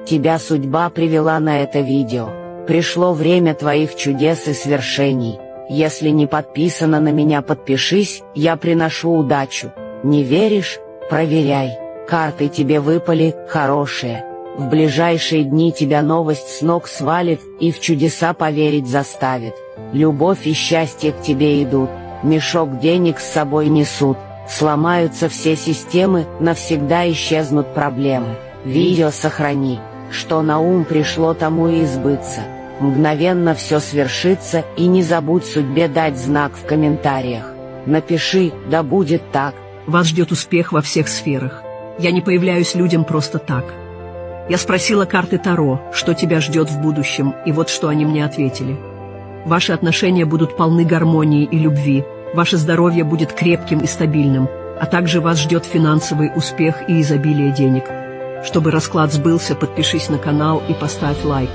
Тебя судьба привела на это видео. Пришло время твоих чудес и свершений. Если не подписана на меня, подпишись, я приношу удачу. Не веришь? Проверяй. Карты тебе выпали хорошие. В ближайшие дни тебя новость с ног свалит и в чудеса поверить заставит. Любовь и счастье к тебе идут, мешок денег с собой несут. Сломаются все системы, навсегда исчезнут проблемы. Видео сохрани, что на ум пришло, тому и избыться. Мгновенно все свершится, и не забудь судьбе дать знак в комментариях. Напиши «Да будет так». Вас ждет успех во всех сферах. Я не появляюсь людям просто так. Я спросила карты Таро, что тебя ждет в будущем, и вот что они мне ответили. Ваши отношения будут полны гармонии и любви, ваше здоровье будет крепким и стабильным, а также вас ждет финансовый успех и изобилие денег. Чтобы расклад сбылся, подпишись на канал и поставь лайк.